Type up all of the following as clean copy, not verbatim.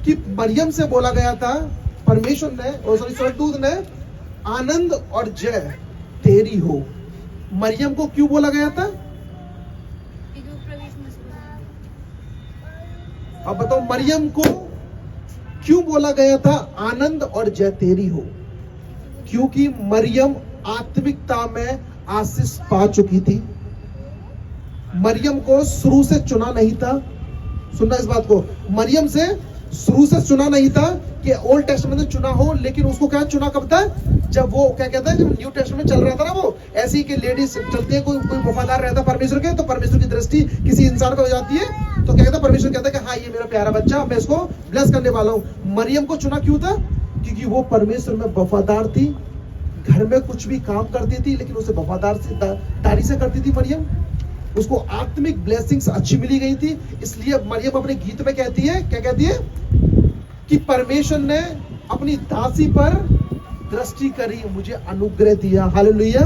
कि मरियम से बोला गया था, परमेश्वर ने स्वर्गदूत ने, आनंद और जय तेरी हो। मरियम को क्यों बोला गया था? अब बताओ, मरियम को क्यों बोला गया था आनंद और जय तेरी हो? क्योंकि मरियम आत्मिकता में आशीष पा चुकी थी। मरियम को शुरू से चुना नहीं था। सुनना इस बात को, मरियम से शुरू से चुना नहीं था कि ओल्ड टेस्टमेंट में चुना हो, लेकिन उसको क्या चुना कब था? जब वो क्या कहता है, जब न्यू टेस्टमेंट चल रहा था ना, वो ऐसी ही कि लेडीज चलती है, कोई वफादार रहता परमेश्वर के, तो परमेश्वर की दृष्टि किसी इंसान पर हो जाती है, तो क्या कहता है, परमेश्वर कहता है कि हाँ ये मेरा प्यारा बच्चा, मैं इसको ब्लेस करने वाला हूँ। मरियम को चुना क्यों था? क्योंकि वो परमेश्वर में वफादार थी। घर में कुछ भी काम करती थी, लेकिन उसे वफादारी से करती थी मरियम। उसको आत्मिक ब्लेसिंग्स अच्छी मिली गई थी। इसलिए मरियम अपने गीत में कहती है, क्या कहती है? कि परमेश्वर ने अपनी दासी पर दृष्टि करी, मुझे अनुग्रह दिया। हालेलुया।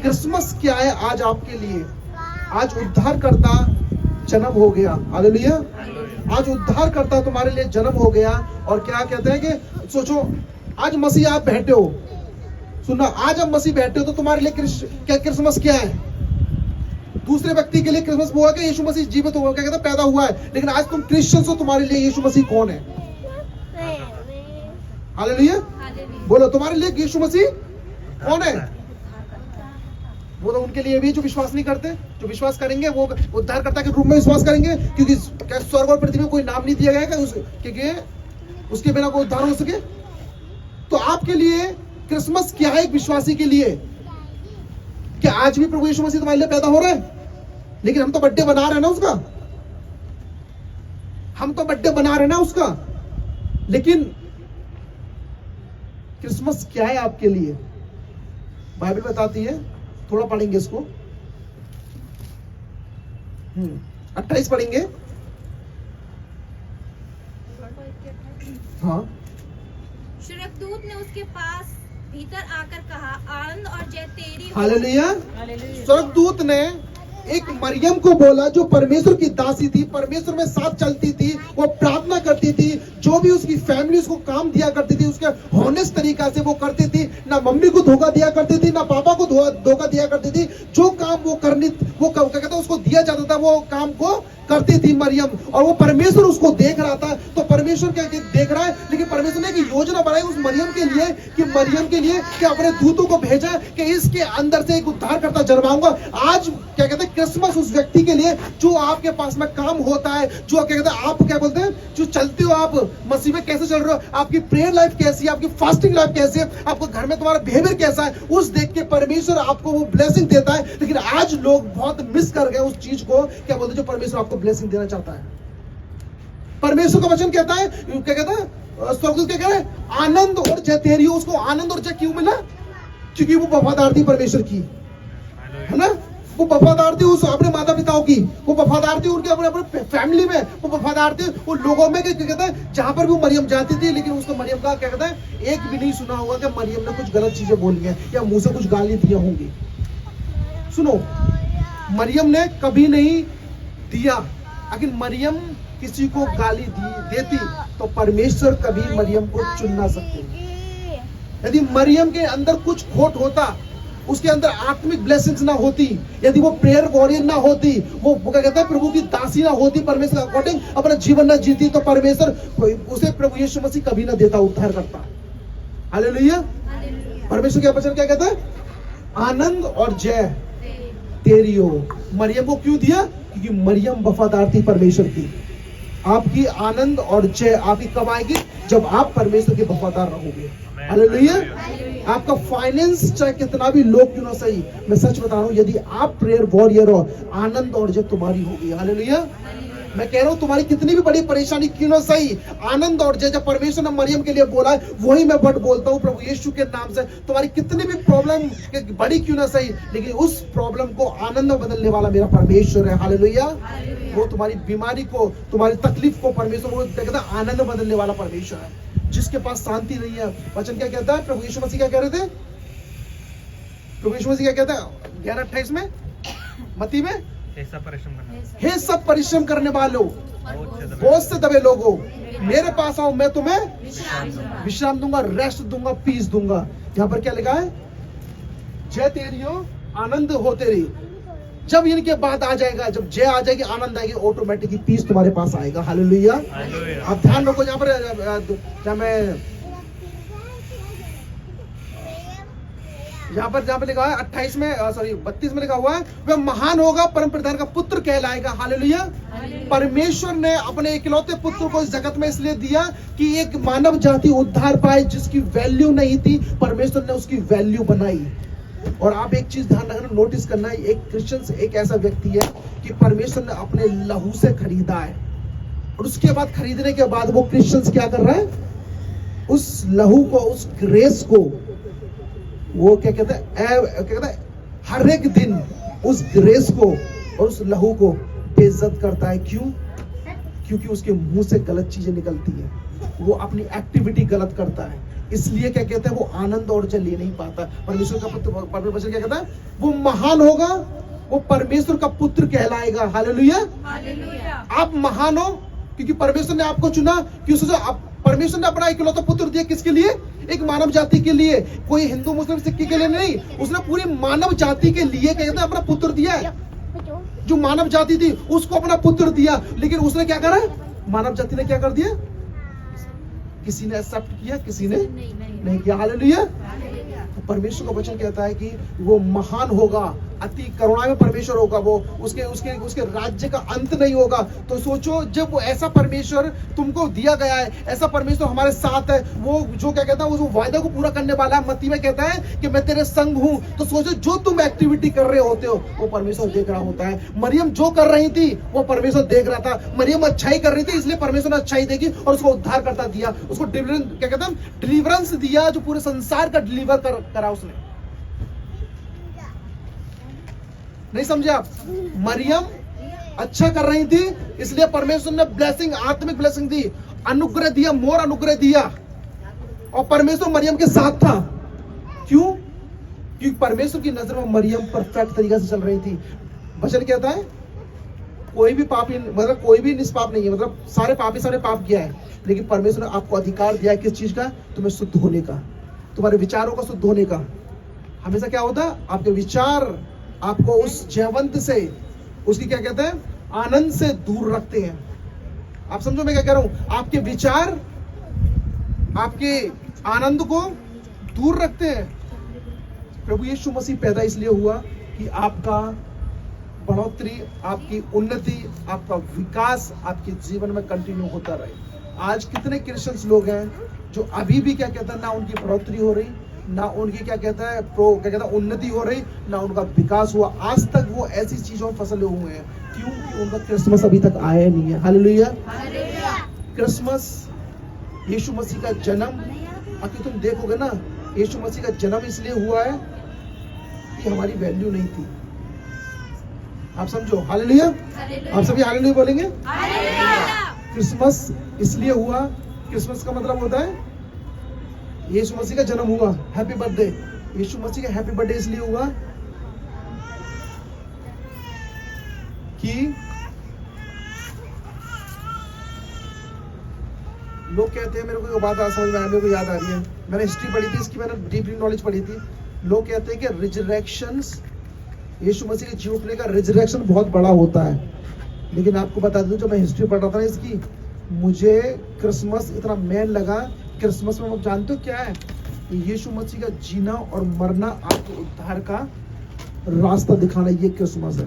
क्रिसमस क्या है आज आपके लिए? आज उद्धारकर्ता जन्म हो गया। हालेलुया। आज उद्धारकर्ता तुम्हारे लिए जन्म हो गया। और क्या कहते हैं कि सोचो, आज मसीह आप बैठे हो, सुनना, आज आप मसीह बैठे हो, तो तुम्हारे लिए क्या क्रिसमस क्या है? दूसरे व्यक्ति के लिए क्रिसमस हुआ कि यीशु मसीह जीवित हुआ, क्या कहता है, पैदा हुआ है। लेकिन आज तुम क्रिश्चियन हो, तुम्हारे लिए यीशु मसीह कौन है? हालेलुया। बोलो, तुम्हारे लिए यीशु मसीह कौन है? वो तो उनके लिए भी जो विश्वास नहीं करते, जो विश्वास करेंगे वो उद्धारकर्ता के रूप में विश्वास करेंगे, क्योंकि क्या स्वर्ग और पृथ्वी में कोई नाम नहीं दिया गया है क्योंकि उसके बिना कोई उद्धार हो सके। तो आपके लिए क्रिसमस क्या है? एक विश्वासी के लिए क्या आज भी प्रभु यीशु मसीह तुम्हारे लिए पैदा हो रहा है? लेकिन हम तो बर्थडे बना रहे हैं ना उसका, हम तो बर्थडे बना रहे हैं ना उसका। लेकिन क्रिसमस क्या है आपके लिए? बाइबल बताती है, थोड़ा पढ़ेंगे इसको। 28 पढ़ेंगे। हाँ। स्वर्गदूत ने उसके पास भीतर आकर कहा, आनंद और जय तेरी हो। हालेलुया। स्वर्गदूत ने एक मरियम को बोला, जो परमेश्वर की दासी थी, परमेश्वर में साथ चलती थी, वो प्रार्थना करती थी, जो भी उसकी फैमिली उसको काम दिया करती थी, उसके हॉनेस्ट तरीका से वो करती थी, ना मम्मी को धोखा दिया करती थी, ना पापा को धोखा दिया करती थी। जो काम वो करनी, वो क्या कहता है, उसको दिया जाता था, वो काम को करती थी मरियम। और वो परमेश्वर उसको देख रहा था। तो परमेश्वर क्या देख रहा है? लेकिन परमेश्वर ने एक योजना बनाई उस मरियम के लिए, कि मरियम के लिए कि अपने दूतों को भेजा कि इसके अंदर से एक उद्धारकर्ता जन्माऊंगा। आज क्या कहते हैं, क्रिसमस उस व्यक्ति के लिए जो आपके पास में काम होता है, जो क्या कहते हैं, आप क्या बोलते हैं, जो चलते हो आप मसीह में, कैसे चल रहे हो, आपकी प्रेयर लाइफ कैसी है, आपकी फास्टिंग लाइफ कैसी है, आपको घर में तुम्हारा बिहेवियर कैसा है, उस देख के परमेश्वर आपको वो ब्लेसिंग देता है। लेकिन आज लोग बहुत मिस कर गए उस चीज को, क्या बोलते हैं, जो परमेश्वर आपको ब्लेसिंग देना चाहता है। परमेश्वर का वचन कहता है, क्या कहता है, स्वर्गदूत क्या कह रहे हैं, आनंद और जय तेरी हो। उसको आनंद और जय क्यों मिला? क्योंकि वो वफादार थी परमेश्वर की, है ना। वो वफादार थी उस अपने माता पिताओं की, वो वफादार थी उनके अपने फैमिली में, वो वफादार थी वो लोगों में, क्या कहता है, जहां पर भी मरियम जाती थी। लेकिन उसको मरियम का क्या कहता है, एक भी नहीं सुना होगा कि मरियम ने कुछ गलत चीजें बोली है या मुंह से कुछ गाली दी होंगी। सुनो, मरियम ने कभी नहीं दिया। अगर मरियम किसी को गाली देती तो परमेश्वर कभी मरियम को चुन ना सकते। यदि मरियम के अंदर कुछ खोट होता, उसके अंदर आत्मिक ब्लेसिंग्स ना होती, यदि वो प्रेयर वॉरियर ना होती, वो क्या कहता है, प्रभु की दासी ना होती, परमेश्वर के अकॉर्डिंग अपना जीवन ना जीती, तो परमेश्वर उसे प्रभु यीशु मसीह कभी ना देता, उद्धार करता। हालेलुया। परमेश्वर का वचन क्या कहता है, आनंद और जय तेरी हो। मरियम को क्यों दिया? क्योंकि मरियम वफादार थी परमेश्वर की। आपकी आनंद और जय आपकी कमाएगी जब आप परमेश्वर के वफादार रहोगे। हालेलुया। आपका फाइनेंस चाहे कितना भी लोग क्यों ना सही, मैं सच बता रहा हूं, यदि आप प्रेयर वॉरियर हो, आनंद और जय तुम्हारी होगी। हालेलुया। मैं कह रहा हूं, तुम्हारी कितनी भी बड़ी परेशानी क्यों ना सही, आनंद और जय जब परमेश्वर ने मरियम के लिए बोला है, वही मैं बट बोलता हूं प्रभु यीशु के नाम से। तुम्हारी कितनी भी प्रॉब्लम बड़ी क्यों ना सही, लेकिन उस प्रॉब्लम को आनंद में बदलने वाला मेरा परमेश्वर है। हालेलुया। वो तुम्हारी बीमारी को, तुम्हारी तकलीफ को परमेश्वर, वो कहता है आनंद में बदलने वाला परमेश्वर है। जिसके पास शांति नहीं है, वचन क्या कहता है, प्रभु यीशु मसीह क्या कह रहे थे, प्रभु यीशु मसीह क्या कहता है 11:28 में, मत्ती में, हे सब परिश्रम करने वालों, बोझ से दबे लोगों, मेरे पास आओ, मैं तुम्हें विश्राम दूंगा। विश्राम दूंगा, रेस्ट दूंगा, पीस दूंगा। यहाँ पर क्या लिखा है? जय तेरी हो, आनंद हो तेरी। जब इनके बाद आ जाएगा, जब जय आ जाएगी, आनंद आएगी, ऑटोमेटिकली पीस तुम्हारे पास आएगा। हालेलुया। आप ध्यान रखो, यहाँ पर जहाँ मैं जहाँ पे लिखा है 28 में 32 में लिखा हुआ है, वह महान होगा, परम प्रधान का पुत्र कहलाएगा। हालेलुया। परमेश्वर ने अपने इकलौते पुत्र को इस जगत में इसलिए दिया कि एक मानव जाति उद्धार पाए, जिसकी वैल्यू नहीं थी, परमेश्वर ने उसकी वैल्यू बनाई। और आप एक चीज ध्यान रखना, नोटिस करना है, एक क्रिश्चियन एक ऐसा व्यक्ति है कि परमेश्वर ने अपने लहू से खरीदा है, और उसके बाद खरीदने के बाद वो क्रिश्चियंस क्या कर रहा है? उस लहू को, उस ग्रेस को, वो क्या कहते हैं, हर एक दिन उस ग्रेस को और उस लहू को बेइज्जत करता है। क्यों? क्योंकि उसके मुंह से गलत चीजें निकलती है, वो अपनी एक्टिविटी गलत करता है, इसलिए क्या कहते हैं, वो आनंद और जय ले नहीं पाता। परमेश्वर का पुत्र, परमेश्वर क्या कहता है? वो महान होगा, वो परमेश्वर का पुत्र कहलाएगा। हालेलुया। हालेलुया। आप महान हो क्योंकि परमेश्वर ने आपको चुना। परमेश्वर ने अपना इकलौता पुत्र दिया, किसके लिए? एक मानव जाति के लिए। कोई हिंदू मुस्लिम सिक्के के लिए नहीं, उसने पूरी मानव जाति के लिए क्या कहते हैं, अपना पुत्र दिया है। जो मानव जाति थी उसको अपना पुत्र दिया, लेकिन उसने क्या करा? मानव जाति ने क्या कर दिया? किसी ने एक्सेप्ट किया, किसी ने नहीं किया। हालेलुया। तो परमेश्वर का वचन कहता है कि वो महान होगा, अति करुणा में परमेश्वर होगा, वो उसके राज्य का अंत नहीं होगा। तो सोचो, जब वो ऐसा परमेश्वर तुमको दिया गया है, ऐसा परमेश्वर हमारे साथ है, वो जो क्या कहता है, वो वायदा को पूरा करने वाला है। मत्ती में कहता है कि मैं तेरे संग हूं। तो सोचो, जो तुम एक्टिविटी कर रहे होते हो वो परमेश्वर देख रहा होता है। मरियम जो कर रही थी वो परमेश्वर देख रहा था। मरियम अच्छाई कर रही थी, इसलिए परमेश्वर ने अच्छाई देगी और उसको उद्धार करता दिया, उसको डिलीवरेंस दिया, जो पूरे संसार का डिलीवर करा उसने। नहीं समझे आप? मरियम अच्छा कर रही थी, इसलिए परमेश्वर ने ब्लेसिंग, आत्मिक ब्लेसिंग दी, अनुग्रह दिया, मोर अनुग्रह दिया, और परमेश्वर मरियम के साथ था। क्यों? क्योंकि परमेश्वर की नजर में मरियम परफेक्ट तरीके से चल रही थी। वचन कहता है कोई भी पापी, मतलब कोई भी निष्पाप नहीं है, मतलब सारे पापी सारे पाप किया है, लेकिन परमेश्वर ने आपको अधिकार दिया है किस चीज का? तुम्हें शुद्ध होने का, तुम्हारे विचारों का शुद्ध होने का। हमेशा क्या होता है? आपके विचार आपको उस जयवंत से, उसकी क्या कहते हैं, आनंद से दूर रखते हैं। आप समझो मैं क्या कह रहा हूं? आपके विचार आपके आनंद को दूर रखते हैं। प्रभु यीशु मसीह पैदा इसलिए हुआ कि आपका बढ़ोतरी, आपकी उन्नति, आपका विकास आपके जीवन में कंटिन्यू होता रहे। आज कितने क्रिश्चियंस लोग हैं जो अभी भी क्या कहते हैं, ना उनकी बढ़ोतरी हो रही, ना उनकी क्या कहता है उन्नति हो रही, ना उनका विकास हुआ। आज तक वो ऐसी चीजों में फंसले हुए हैं। क्यों? कि उनका क्रिसमस अभी तक आया नहीं है। हालेलुया। क्रिसमस, यीशु मसीह का जन्म, अगर तुम देखोगे ना, यीशु मसीह का जन्म इसलिए हुआ है कि हमारी वैल्यू नहीं थी। आप समझो। हालेलुया। आप सभी हालेलुया बोलेंगे? क्रिसमस इसलिए हुआ, क्रिसमस का मतलब होता है यीशु मसीह का जन्म हुआ, हैप्पी बर्थडे। यीशु मसीह का हैप्पी बर्थडे इसलिए हुआ कि लोग कहते हैं, मेरे को बात समझ में मेरे को याद आ रही है, मैंने हिस्ट्री पढ़ी थी इसकी, मैंने डीपली नॉलेज पढ़ी थी। लोग कहते हैं कि रिजरेक्शंस, यीशु मसीह के जी उठने का रिजरेक्शन बहुत बड़ा होता है। लेकिन आपको बता दूं, जब मैं हिस्ट्री पढ़ रहा था ना इसकी, मुझे क्रिसमस इतना मेन लगा। क्रिसमस में आप जानते हो क्या है? यीशु मसीह का जीना और मरना, आपके उद्धार का रास्ता दिखाना, ये क्रिसमस है।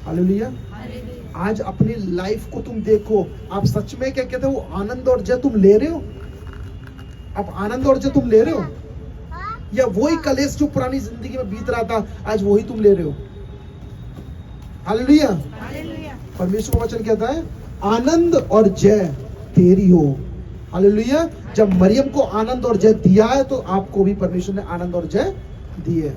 हालेलुया। आज अपनी लाइफ को तुम देखो, आप सच में क्या कहते हो, आनंद और जय तुम ले रहे हो? आप आनंद और जय तुम ले रहे हो, या वही कलेश जो पुरानी जिंदगी में बीत रहा था आज वही तुम ले रहे हो? हालेलुया। परमेश्वर का वचन कहता है आनंद और जय तेरी हो। हालेलुया। जब मरियम को आनंद और जय दिया है, तो आपको भी परमेश्वर ने आनंद और जय दिए।